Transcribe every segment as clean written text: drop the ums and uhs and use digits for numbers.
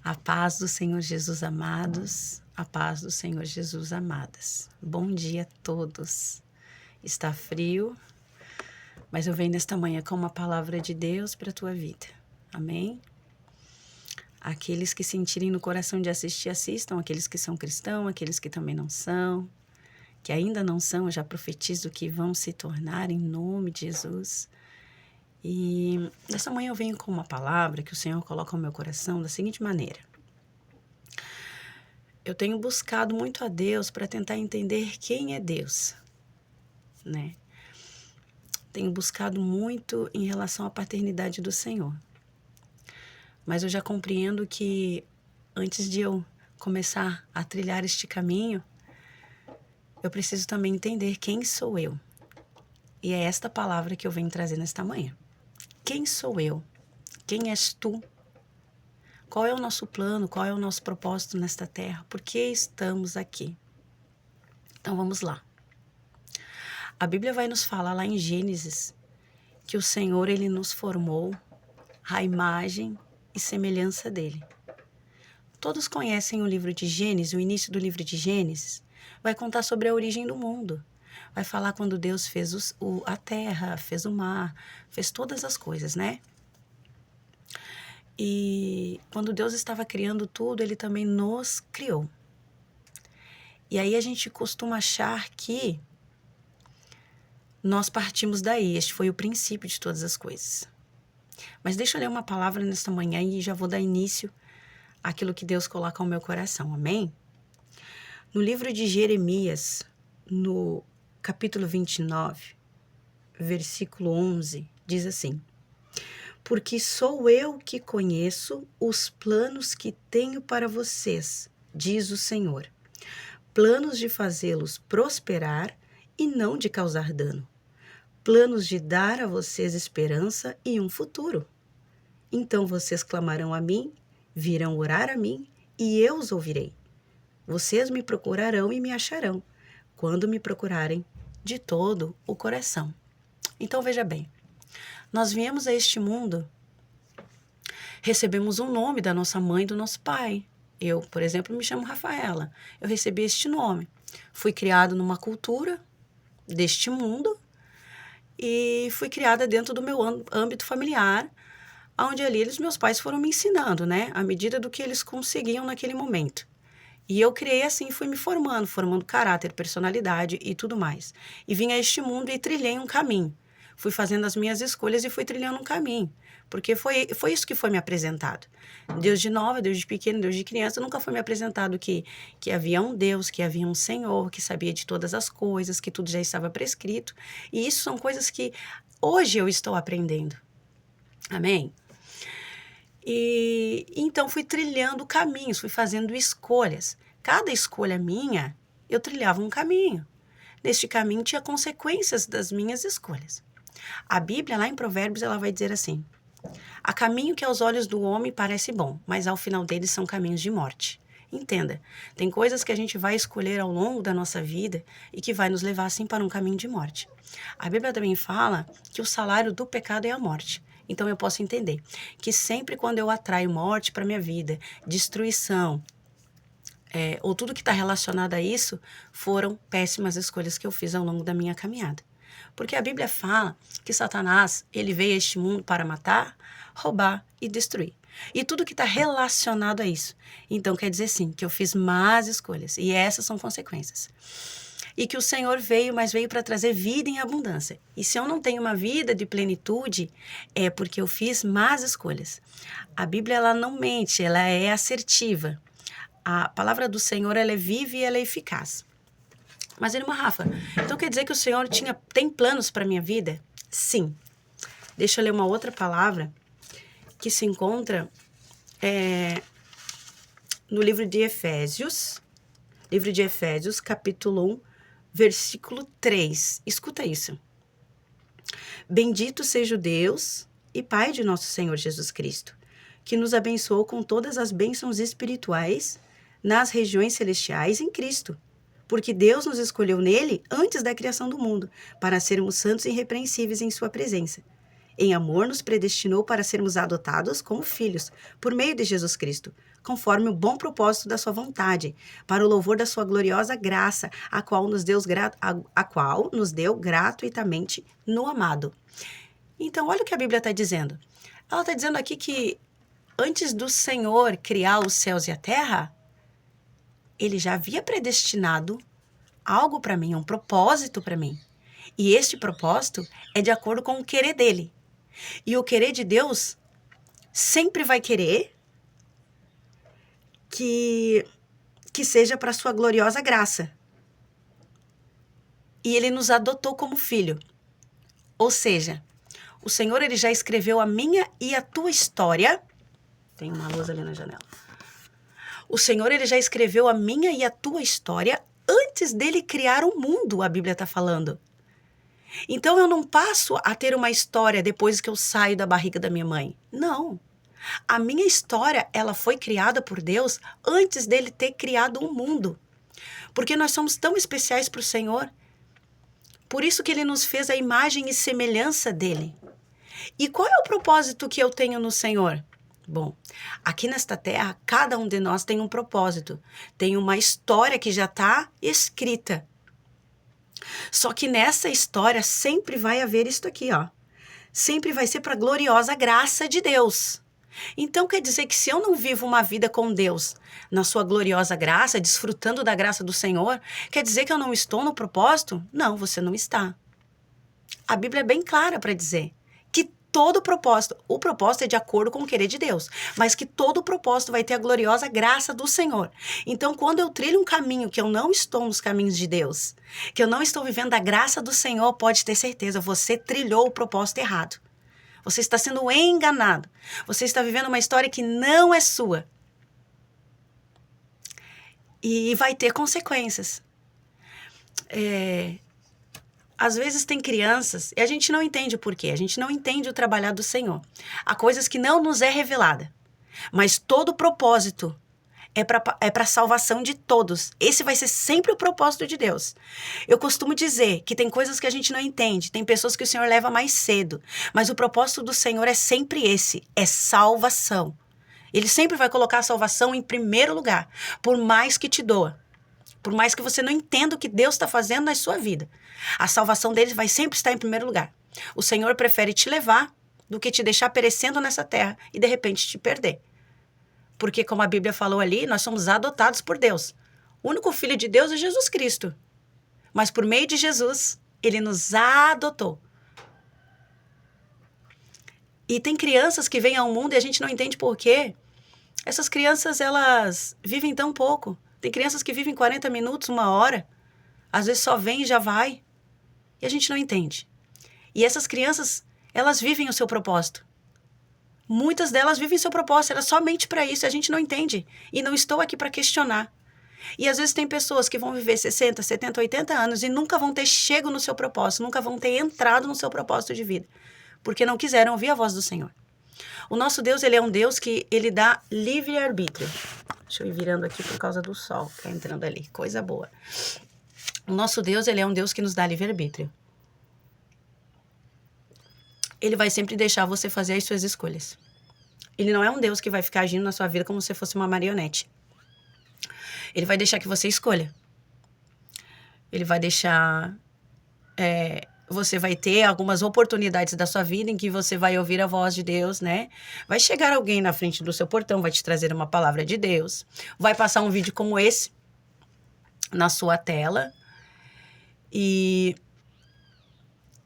A paz do Senhor Jesus, amados, a paz do Senhor Jesus, amadas. Bom dia a todos. Está frio, mas eu venho nesta manhã com uma palavra de Deus para a tua vida. Amém? Aqueles que sentirem no coração de assistir, assistam. Aqueles que são cristãos, aqueles que também não são, que ainda não são, eu já profetizo que vão se tornar em nome de Jesus. E nessa manhã eu venho com uma palavra que o Senhor coloca no meu coração da seguinte maneira. Eu tenho buscado muito a Deus para tentar entender quem é Deus, né? Tenho buscado muito em relação à paternidade do Senhor. Mas eu já compreendo que antes de eu começar a trilhar este caminho, eu preciso também entender quem sou eu. E é esta palavra que eu venho trazer nesta manhã. Quem sou eu? Quem és tu? Qual é o nosso plano? Qual é o nosso propósito nesta terra? Por que estamos aqui? Então vamos lá. A Bíblia vai nos falar lá em Gênesis que o Senhor, Ele nos formou à imagem e semelhança dEle. Todos conhecem o livro de Gênesis, o início do livro de Gênesis. Vai contar sobre a origem do mundo. Vai falar quando Deus fez a terra, fez o mar, fez todas as coisas, né? E quando Deus estava criando tudo, Ele também nos criou. E aí a gente costuma achar que nós partimos daí. Este foi o princípio de todas as coisas. Mas deixa eu ler uma palavra nesta manhã e já vou dar início àquilo que Deus coloca ao meu coração. Amém? No livro de Jeremias, no capítulo 29, versículo 11, diz assim: Porque sou eu que conheço os planos que tenho para vocês, diz o Senhor. Planos de fazê-los prosperar e não de causar dano. Planos de dar a vocês esperança e um futuro. Então vocês clamarão a mim, virão orar a mim, e eu os ouvirei. Vocês me procurarão e me acharão, quando me procurarem de todo o coração. Então veja bem, nós viemos a este mundo, recebemos um nome da nossa mãe e do nosso pai. Eu, por exemplo, me chamo Rafaela. Eu recebi este nome. Fui criado numa cultura deste mundo e fui criada dentro do meu âmbito familiar, onde ali meus pais foram me ensinando, né? À medida do que eles conseguiam naquele momento. E eu criei assim, fui me formando caráter, personalidade e tudo mais. E vim a este mundo e trilhei um caminho. Fui fazendo as minhas escolhas e fui trilhando um caminho. Porque foi isso que foi me apresentado. Deus de nova, Deus de pequeno, Deus de criança, nunca foi me apresentado que havia um Deus, que havia um Senhor, que sabia de todas as coisas, que tudo já estava prescrito. E isso são coisas que hoje eu estou aprendendo. Amém? E então fui trilhando caminhos, fui fazendo escolhas. Cada escolha minha, eu trilhava um caminho. Neste caminho tinha consequências das minhas escolhas. A Bíblia, lá em Provérbios, ela vai dizer assim: há caminho que aos olhos do homem parece bom, mas ao final deles são caminhos de morte. Entenda, tem coisas que a gente vai escolher ao longo da nossa vida e que vai nos levar assim para um caminho de morte. A Bíblia também fala que o salário do pecado é a morte. Então eu posso entender que sempre quando eu atraio morte para minha vida, destruição, ou tudo que está relacionado a isso, foram péssimas escolhas que eu fiz ao longo da minha caminhada. Porque a Bíblia fala que Satanás, ele veio a este mundo para matar, roubar e destruir. E tudo que está relacionado a isso. Então quer dizer sim, que eu fiz más escolhas. E essas são consequências. E que o Senhor veio, mas veio para trazer vida em abundância. E se eu não tenho uma vida de plenitude, é porque eu fiz más escolhas. A Bíblia, ela não mente, ela é assertiva. A palavra do Senhor, ela é viva e ela é eficaz. Mas, irmã Rafa, então quer dizer que o Senhor tem planos para a minha vida? Sim. Deixa eu ler uma outra palavra que se encontra no livro de Efésios. Livro de Efésios, capítulo 1, versículo 3. Escuta isso. Bendito seja o Deus e Pai de nosso Senhor Jesus Cristo, que nos abençoou com todas as bênçãos espirituais nas regiões celestiais em Cristo. Porque Deus nos escolheu nele antes da criação do mundo, para sermos santos e irrepreensíveis em sua presença. Em amor nos predestinou para sermos adotados como filhos, por meio de Jesus Cristo, conforme o bom propósito da sua vontade, para o louvor da sua gloriosa graça, a qual nos deu gratuitamente no amado. Então, olha o que a Bíblia está dizendo. Ela está dizendo aqui que antes do Senhor criar os céus e a terra, ele já havia predestinado algo para mim, um propósito para mim. E este propósito é de acordo com o querer dele. E o querer de Deus sempre vai querer que seja para sua gloriosa graça. E ele nos adotou como filho. Ou seja, o Senhor ele já escreveu a minha e a tua história. Tem uma luz ali na janela. O Senhor ele já escreveu a minha e a tua história antes dele criar o mundo, a Bíblia está falando. Então eu não passo a ter uma história depois que eu saio da barriga da minha mãe. Não. A minha história, ela foi criada por Deus antes dele ter criado o mundo. Porque nós somos tão especiais para o Senhor. Por isso que ele nos fez a imagem e semelhança dele. E qual é o propósito que eu tenho no Senhor? Bom, aqui nesta terra, cada um de nós tem um propósito. Tem uma história que já está escrita. Só que nessa história sempre vai haver isto aqui, ó. Sempre vai ser para a gloriosa graça de Deus. Então quer dizer que se eu não vivo uma vida com Deus, na sua gloriosa graça, desfrutando da graça do Senhor, quer dizer que eu não estou no propósito? Não, você não está. A Bíblia é bem clara para dizer que todo o propósito é de acordo com o querer de Deus, mas que todo o propósito vai ter a gloriosa graça do Senhor. Então, quando eu trilho um caminho que eu não estou nos caminhos de Deus, que eu não estou vivendo a graça do Senhor, pode ter certeza, você trilhou o propósito errado. Você está sendo enganado. Você está vivendo uma história que não é sua. E vai ter consequências. Às vezes tem crianças, e a gente não entende o porquê, a gente não entende o trabalhar do Senhor. Há coisas que não nos é revelada, mas todo o propósito é para a salvação de todos. Esse vai ser sempre o propósito de Deus. Eu costumo dizer que tem coisas que a gente não entende, tem pessoas que o Senhor leva mais cedo, mas o propósito do Senhor é sempre esse, é salvação. Ele sempre vai colocar a salvação em primeiro lugar, por mais que te doa. Por mais que você não entenda o que Deus está fazendo na sua vida. A salvação dele vai sempre estar em primeiro lugar. O Senhor prefere te levar do que te deixar perecendo nessa terra e de repente te perder. Porque como a Bíblia falou ali, nós somos adotados por Deus. O único filho de Deus é Jesus Cristo. Mas por meio de Jesus, ele nos adotou. E tem crianças que vêm ao mundo e a gente não entende por quê. Essas crianças, elas vivem tão pouco. Tem crianças que vivem 40 minutos, 1 hora. Às vezes só vem e já vai. E a gente não entende. E essas crianças, elas vivem o seu propósito. Muitas delas vivem o seu propósito. Era somente para isso. A gente não entende. E não estou aqui para questionar. E às vezes tem pessoas que vão viver 60, 70, 80 anos e nunca vão ter chego no seu propósito. Nunca vão ter entrado no seu propósito de vida. Porque não quiseram ouvir a voz do Senhor. O nosso Deus, ele é um Deus que ele dá livre-arbítrio. Deixa eu ir virando aqui por causa do sol que tá entrando ali. Coisa boa. O nosso Deus, ele é um Deus que nos dá livre-arbítrio. Ele vai sempre deixar você fazer as suas escolhas. Ele não é um Deus que vai ficar agindo na sua vida como se fosse uma marionete. Ele vai deixar que você escolha. Ele vai deixar... você vai ter algumas oportunidades da sua vida em que você vai ouvir a voz de Deus, né? Vai chegar alguém na frente do seu portão, vai te trazer uma palavra de Deus. Vai passar um vídeo como esse na sua tela. E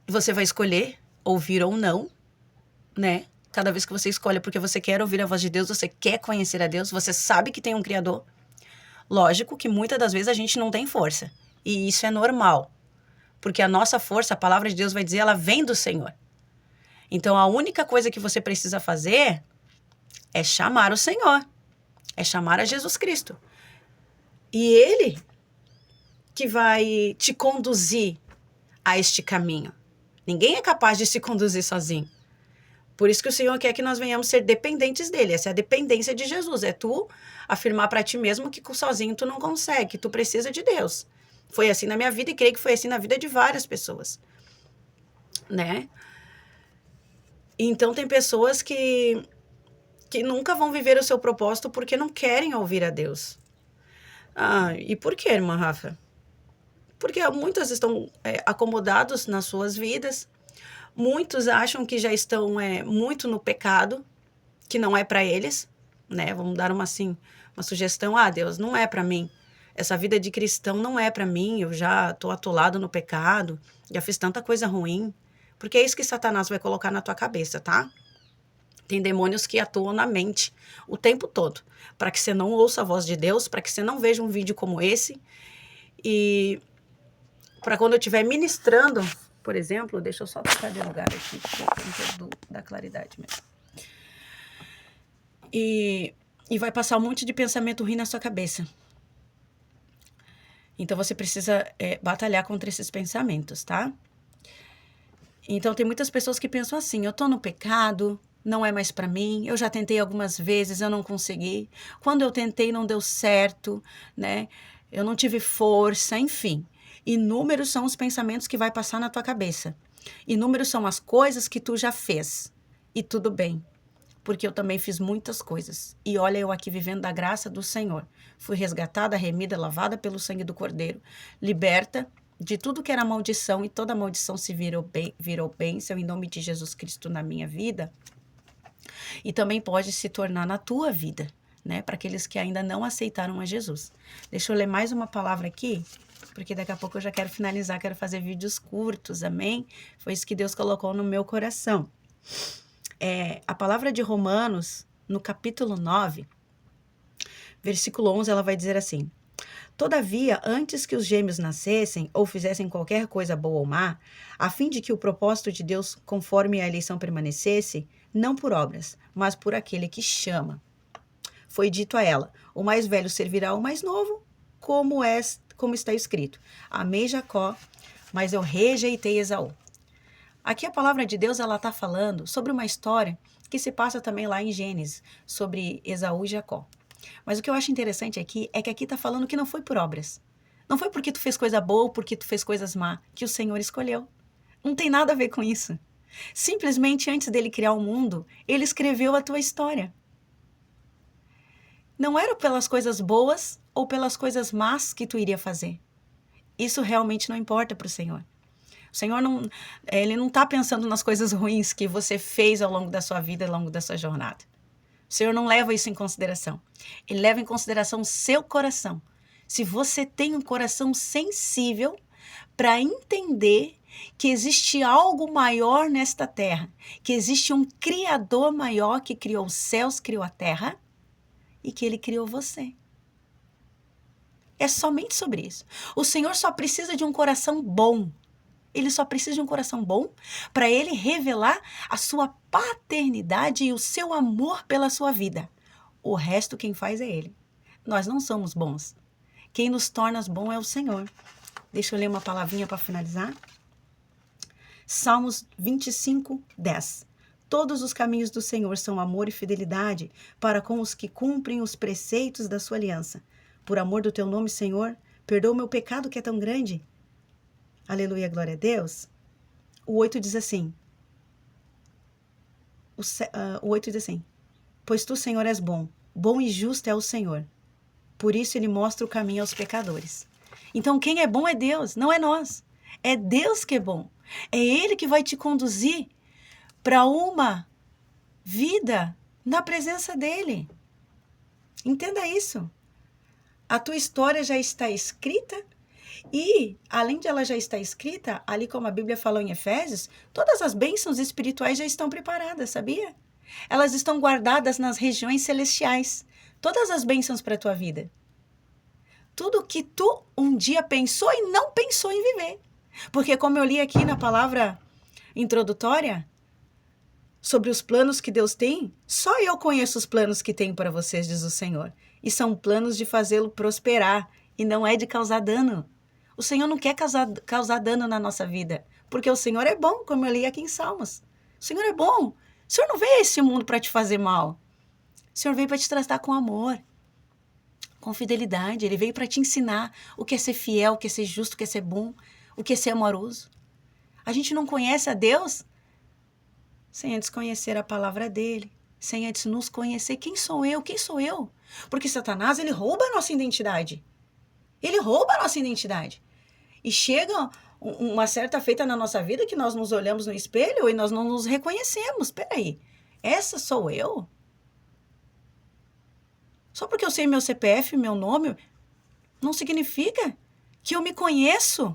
você vai escolher ouvir ou não, né? Cada vez que você escolhe porque você quer ouvir a voz de Deus, você quer conhecer a Deus, você sabe que tem um Criador. Lógico que muitas das vezes a gente não tem força. E isso é normal. Porque a nossa força, a palavra de Deus vai dizer, ela vem do Senhor. Então, a única coisa que você precisa fazer é chamar o Senhor. É chamar a Jesus Cristo. E Ele que vai te conduzir a este caminho. Ninguém é capaz de se conduzir sozinho. Por isso que o Senhor quer que nós venhamos ser dependentes dele. Essa é a dependência de Jesus. É tu afirmar para ti mesmo que sozinho tu não consegue, que tu precisa de Deus. Foi assim na minha vida e creio que foi assim na vida de várias pessoas, né? Então tem pessoas que nunca vão viver o seu propósito porque não querem ouvir a Deus. E por que, irmã Rafa? Porque muitos estão acomodados nas suas vidas, muitos acham que já estão muito no pecado, que não é para eles, né? Vamos dar uma sugestão, Deus, não é para mim. Essa vida de cristão não é para mim, eu já estou atolado no pecado, já fiz tanta coisa ruim. Porque é isso que Satanás vai colocar na tua cabeça, tá? Tem demônios que atuam na mente o tempo todo, para que você não ouça a voz de Deus, para que você não veja um vídeo como esse. E para quando eu estiver ministrando, por exemplo, deixa eu só trocar de lugar aqui, da claridade mesmo. E vai passar um monte de pensamento ruim na sua cabeça. Então você precisa batalhar contra esses pensamentos, tá? Então tem muitas pessoas que pensam assim, eu tô no pecado, não é mais para mim, eu já tentei algumas vezes, eu não consegui. Quando eu tentei não deu certo, né? Eu não tive força, enfim. Inúmeros são os pensamentos que vai passar na tua cabeça. Inúmeros são as coisas que tu já fez. E tudo bem, porque eu também fiz muitas coisas. E olha eu aqui vivendo da graça do Senhor. Fui resgatada, remida, lavada pelo sangue do Cordeiro, liberta de tudo que era maldição, e toda maldição se virou bênção em nome de Jesus Cristo na minha vida. E também pode se tornar na tua vida, né? Para aqueles que ainda não aceitaram a Jesus. Deixa eu ler mais uma palavra aqui, porque daqui a pouco eu já quero finalizar, quero fazer vídeos curtos, amém? Foi isso que Deus colocou no meu coração. A palavra de Romanos, no capítulo 9, versículo 11, ela vai dizer assim: Todavia, antes que os gêmeos nascessem ou fizessem qualquer coisa boa ou má, a fim de que o propósito de Deus conforme a eleição permanecesse, não por obras, mas por aquele que chama. Foi dito a ela: o mais velho servirá ao mais novo, como está escrito: amei Jacó, mas eu rejeitei Esaú. Aqui a palavra de Deus ela está falando sobre uma história que se passa também lá em Gênesis, sobre Esaú e Jacó. Mas o que eu acho interessante aqui é que aqui está falando que não foi por obras. Não foi porque tu fez coisa boa ou porque tu fez coisas má que o Senhor escolheu. Não tem nada a ver com isso. Simplesmente antes dele criar o mundo, ele escreveu a tua história. Não era pelas coisas boas ou pelas coisas más que tu iria fazer. Isso realmente não importa para o Senhor. O Senhor ele não está pensando nas coisas ruins que você fez ao longo da sua vida, ao longo da sua jornada. O Senhor não leva isso em consideração. Ele leva em consideração o seu coração. Se você tem um coração sensível para entender que existe algo maior nesta terra, que existe um Criador maior que criou os céus, criou a terra e que Ele criou você. É somente sobre isso. O Senhor só precisa de um coração bom. Ele só precisa de um coração bom para Ele revelar a sua paternidade e o seu amor pela sua vida. O resto quem faz é Ele. Nós não somos bons. Quem nos torna bom é o Senhor. Deixa eu ler uma palavrinha para finalizar. Salmos 25, 10. Todos os caminhos do Senhor são amor e fidelidade para com os que cumprem os preceitos da sua aliança. Por amor do teu nome, Senhor, perdoa o meu pecado que é tão grande. Aleluia, glória a Deus. O 8 diz assim. O 8 diz assim. Pois tu, Senhor, és bom. Bom e justo é o Senhor. Por isso ele mostra o caminho aos pecadores. Então quem é bom é Deus, não é nós. É Deus que é bom. É Ele que vai te conduzir para uma vida na presença dEle. Entenda isso. A tua história já está escrita e, além de ela já estar escrita, ali como a Bíblia falou em Efésios, todas as bênçãos espirituais já estão preparadas, sabia? Elas estão guardadas nas regiões celestiais. Todas as bênçãos para a tua vida. Tudo que tu um dia pensou e não pensou em viver. Porque como eu li aqui na palavra introdutória, sobre os planos que Deus tem, só eu conheço os planos que tem para vocês, diz o Senhor. E são planos de fazê-lo prosperar e não é de causar dano. O Senhor não quer causar dano na nossa vida, porque o Senhor é bom, como eu li aqui em Salmos. O Senhor é bom. O Senhor não veio a esse mundo para te fazer mal. O Senhor veio para te tratar com amor, com fidelidade. Ele veio para te ensinar o que é ser fiel, o que é ser justo, o que é ser bom, o que é ser amoroso. A gente não conhece a Deus sem antes conhecer a palavra dele, sem antes nos conhecer. Quem sou eu? Quem sou eu? Porque Satanás, ele rouba a nossa identidade. Ele rouba a nossa identidade. E chega uma certa feita na nossa vida que nós nos olhamos no espelho e nós não nos reconhecemos. Peraí, essa sou eu? Só porque eu sei meu CPF, meu nome, não significa que eu me conheço.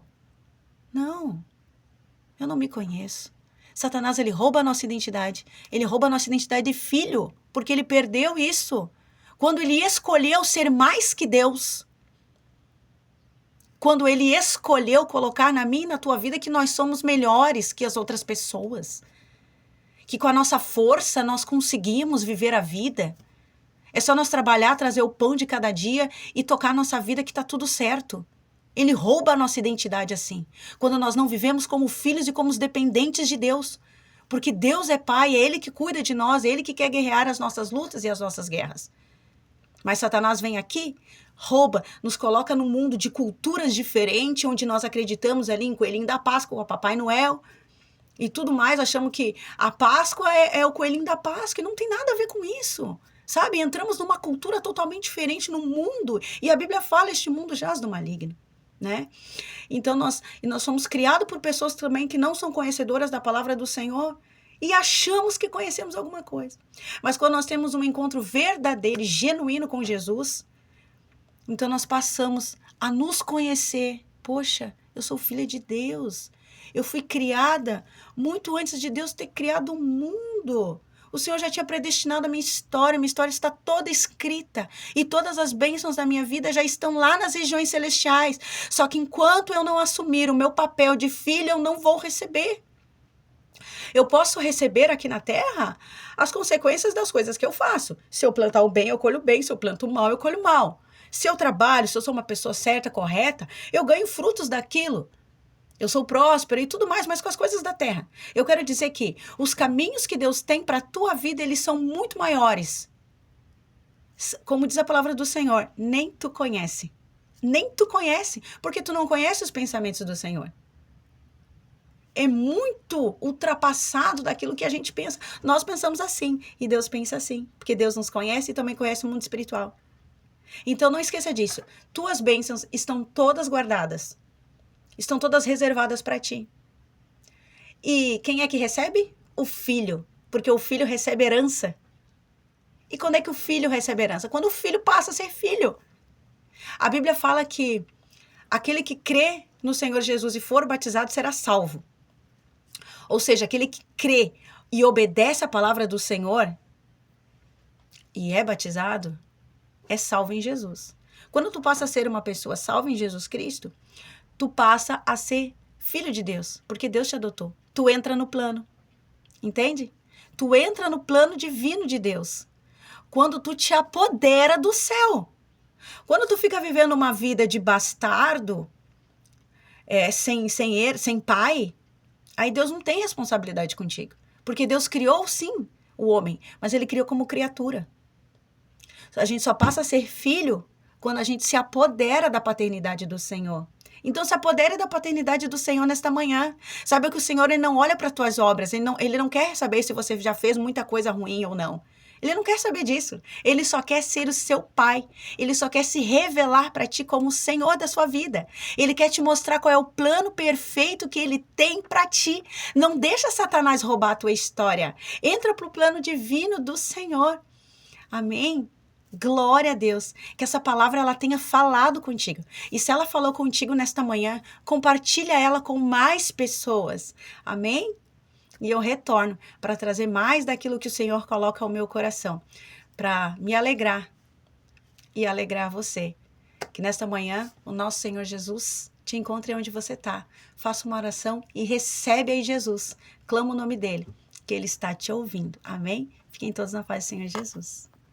Não, eu não me conheço. Satanás, ele rouba a nossa identidade. Ele rouba a nossa identidade de filho, porque ele perdeu isso. Quando ele escolheu ser mais que Deus. Quando ele escolheu colocar na minha e na tua vida que nós somos melhores que as outras pessoas. Que com a nossa força nós conseguimos viver a vida. É só nós trabalhar, trazer o pão de cada dia e tocar a nossa vida que está tudo certo. Ele rouba a nossa identidade assim. Quando nós não vivemos como filhos e como os dependentes de Deus. Porque Deus é Pai, é Ele que cuida de nós, é Ele que quer guerrear as nossas lutas e as nossas guerras. Mas Satanás vem aqui, rouba, nos coloca num mundo de culturas diferentes, onde nós acreditamos ali em coelhinho da Páscoa, o Papai Noel e tudo mais. Achamos que a Páscoa é o coelhinho da Páscoa e não tem nada a ver com isso. Sabe, entramos numa cultura totalmente diferente no mundo. E a Bíblia fala, este mundo jaz do maligno. Né? Então nós somos criados por pessoas também que não são conhecedoras da palavra do Senhor e achamos que conhecemos alguma coisa. Mas quando nós temos um encontro verdadeiro e genuíno com Jesus, então nós passamos a nos conhecer. Poxa, eu sou filha de Deus. Eu fui criada muito antes de Deus ter criado o mundo. O Senhor já tinha predestinado a minha história está toda escrita. E todas as bênçãos da minha vida já estão lá nas regiões celestiais. Só que enquanto eu não assumir o meu papel de filha, eu não vou receber. Eu posso receber aqui na terra as consequências das coisas que eu faço. Se eu plantar o bem, eu colho bem. Se eu planto o mal, eu colho mal. Se eu trabalho, se eu sou uma pessoa certa, correta, eu ganho frutos daquilo. Eu sou próspera e tudo mais, mas com as coisas da terra. Eu quero dizer que os caminhos que Deus tem para a tua vida, eles são muito maiores. Como diz a palavra do Senhor, nem tu conhece. Nem tu conhece, porque tu não conhece os pensamentos do Senhor. É muito ultrapassado daquilo que a gente pensa. Nós pensamos assim e Deus pensa assim, porque Deus nos conhece e também conhece o mundo espiritual. Então não esqueça disso. Tuas bênçãos estão todas guardadas. Estão todas reservadas para ti. E quem é que recebe? O filho. Porque o filho recebe herança. E quando é que o filho recebe herança? Quando o filho passa a ser filho. A Bíblia fala que aquele que crê no Senhor Jesus e for batizado será salvo. Ou seja, aquele que crê e obedece a palavra do Senhor e é batizado, é salvo em Jesus. Quando tu passa a ser uma pessoa salva em Jesus Cristo, tu passa a ser filho de Deus, porque Deus te adotou. Tu entra no plano, entende? Tu entra no plano divino de Deus. Quando tu te apodera do céu. Quando tu fica vivendo uma vida de bastardo, sem pai, aí Deus não tem responsabilidade contigo. Porque Deus criou, sim, o homem, mas ele criou como criatura. A gente só passa a ser filho quando a gente se apodera da paternidade do Senhor. Então se apodere da paternidade do Senhor nesta manhã. Sabe que o Senhor, ele não olha para as tuas obras, ele não quer saber se você já fez muita coisa ruim ou não. Ele não quer saber disso. Ele só quer ser o seu pai. Ele só quer se revelar para ti como o Senhor da sua vida. Ele quer te mostrar qual é o plano perfeito que ele tem para ti. Não deixa Satanás roubar a tua história. Entra para o plano divino do Senhor. Amém? Glória a Deus, que essa palavra ela tenha falado contigo. E se ela falou contigo nesta manhã, compartilha ela com mais pessoas. Amém? E eu retorno para trazer mais daquilo que o Senhor coloca ao meu coração, para me alegrar e alegrar você. Que nesta manhã o nosso Senhor Jesus te encontre onde você está. Faça uma oração e recebe aí Jesus. Clama o nome dele, que ele está te ouvindo. Amém? Fiquem todos na paz do Senhor Jesus.